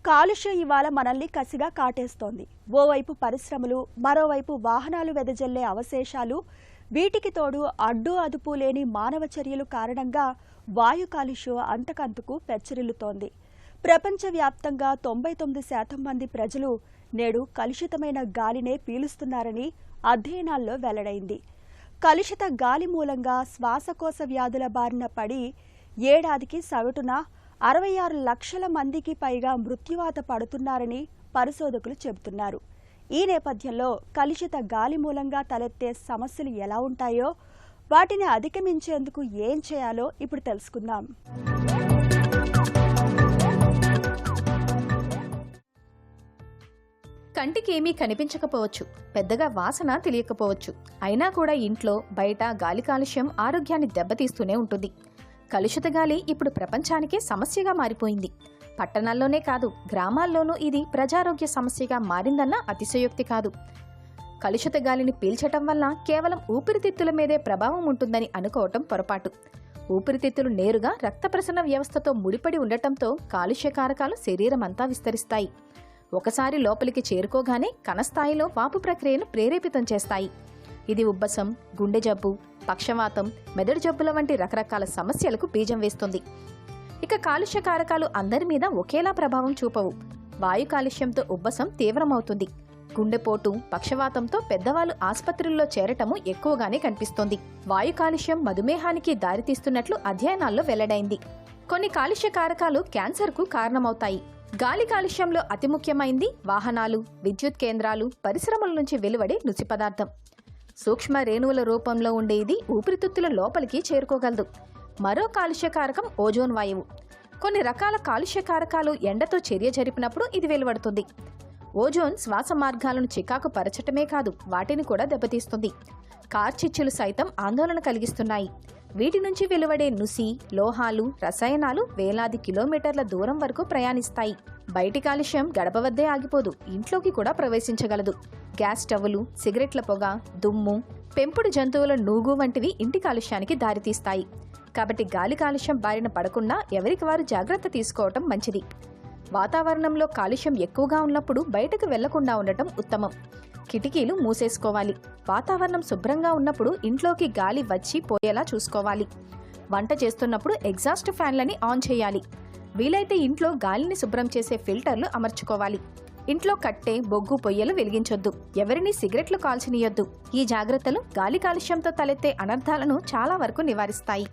కాలుష్యం ఇవాళ మనల్ని కసిగా కాటేస్తోంది. ఓవైపు పరిశ్రమలు, మరోవైపు వాహనాలు వెదజల్లే అవశేషాలు, వీటికి తోడు అడ్డు అదుపు లేని మానవ చర్యలు కారణంగా వాయు కాలుష్యం అంతకంతకు పెచ్చరిల్లుతోంది. ప్రపంచవ్యాప్తంగా 99% మంది ప్రజలు నేడు కలుషితమైన గాలినే పీలుస్తున్నారని అధ్యయనాల్లో వెల్లడైంది. కలుషిత గాలి మూలంగా శ్వాసకోశ వ్యాధుల బారిన పడి ఏడాదికి సగటున 66 లక్షల మందికి పైగా మృత్యువాత పడుతున్నారని పరిశోధకులు చెబుతున్నారు. ఈ నేపథ్యంలో కలుషిత గాలి మూలంగా తలెత్తే సమస్యలు ఎలా ఉంటాయో, వాటిని అధిగమించేందుకు ఏం చేయాలో ఇప్పుడు తెలుసుకుందాం. కంటికి ఏమీ కనిపించకపోవచ్చు, పెద్దగా వాసన తెలియకపోవచ్చు. అయినా కూడా ఇంట్లో బయట గాలి కాలుష్యం ఆరోగ్యాన్ని దెబ్బతీస్తూనే ఉంటుంది. కలుషిత గాలి ఇప్పుడు ప్రపంచానికే సమస్యగా మారిపోయింది. పట్టణాల్లోనే కాదు, గ్రామాల్లోనూ ఇది ప్రజారోగ్య సమస్యగా మారిందన్న అతిశయోక్తి కాదు. కలుషిత గాలిని పీల్చటం వల్ల కేవలం ఊపిరితిత్తుల మీదే ప్రభావం ఉంటుందని అనుకోవటం పొరపాటు. ఊపిరితిత్తులు నేరుగా రక్త ప్రసరణ వ్యవస్థతో ముడిపడి ఉండటంతో కాలుష్య కారకాలు శరీరమంతా విస్తరిస్తాయి. ఒకసారి లోపలికి చేరుకోగానే కణస్థాయిలో వాపు ప్రక్రియను ప్రేరేపితం చేస్తాయి. ఇది ఉబ్బసం, గుండె జబ్బు, పక్షవాతం, మెదడు జబ్బుల వంటి రకరకాల సమస్యలకు బీజం వేస్తుంది. ఇక కాలుష్య కారకాలు అందరి మీద ఒకేలా ప్రభావం చూపవు. వాయు కాలుష్యంతో ఉబ్బసం తీవ్రమవుతుంది. గుండెపోటు, పక్షవాతంతో పెద్దవాళ్లు ఆసుపత్రుల్లో చేరటము ఎక్కువగానే కనిపిస్తోంది. వాయు కాలుష్యం మధుమేహానికి దారితీస్తున్నట్లు అధ్యయనాల్లో వెల్లడైంది. కొన్ని కాలుష్య కారకాలు క్యాన్సర్కు కారణమవుతాయి. గాలి కాలుష్యంలో అతి ముఖ్యమైంది వాహనాలు, విద్యుత్ కేంద్రాలు, పరిశ్రమల నుంచి వెలువడే నుసి పదార్థం. సూక్ష్మ రేణువుల రూపంలో ఉండే ఇది ఊపిరితిత్తుల లోపలికి చేరుకోగలదు. మరో కాలుష్య కారకం ఓజోన్ వాయువు. కొన్ని రకాల కాలుష్య కారకాలు ఎండతో చర్య జరిపినప్పుడు ఇది వెలువడుతుంది. ఓజోన్ శ్వాస మార్గాలను చికాకు పరచటమే కాదు, వాటిని కూడా దెబ్బతీస్తుంది. కార్చిచ్చులు సైతం ఆందోళన కలిగిస్తున్నాయి. వీటి నుంచి వెలువడే నుసి, లోహాలు, రసాయనాలు వేలాది కిలోమీటర్ల దూరం వరకు ప్రయాణిస్తాయి. బయటి కాలుష్యం గడప వద్దే ఆగిపోదు, ఇంట్లోకి కూడా ప్రవేశించగలదు. గ్యాస్ స్టవ్లు, సిగరెట్ల పొగ, దుమ్ము, పెంపుడు జంతువుల నూగు వంటివి ఇంటి కాలుష్యానికి దారితీస్తాయి. కాబట్టి గాలి కాలుష్యం బారిన పడకుండా ఎవరికి వారు జాగ్రత్త తీసుకోవటం మంచిది. వాతావరణంలో కాలుష్యం ఎక్కువగా ఉన్నప్పుడు బయటకు వెళ్లకుండా ఉండటం ఉత్తమం. కిటికీలు మూసేసుకోవాలి. వాతావరణం శుభ్రంగా ఉన్నప్పుడు ఇంట్లోకి గాలి వచ్చి పోయేలా చూసుకోవాలి. వంట చేస్తున్నప్పుడు ఎగ్జాస్ట్ ఫ్యాన్లని ఆన్ చేయాలి. వీలైతే ఇంట్లో గాలిని శుభ్రం చేసే ఫిల్టర్లు అమర్చుకోవాలి. ఇంట్లో కట్టె, బొగ్గు పొయ్యలు వెలిగించొద్దు. ఎవరినీ సిగరెట్లు కాల్చనీయొద్దు. ఈ జాగ్రత్తలు గాలి కాలుష్యంతో తలెత్తే అనర్థాలను చాలా వరకు నివారిస్తాయి.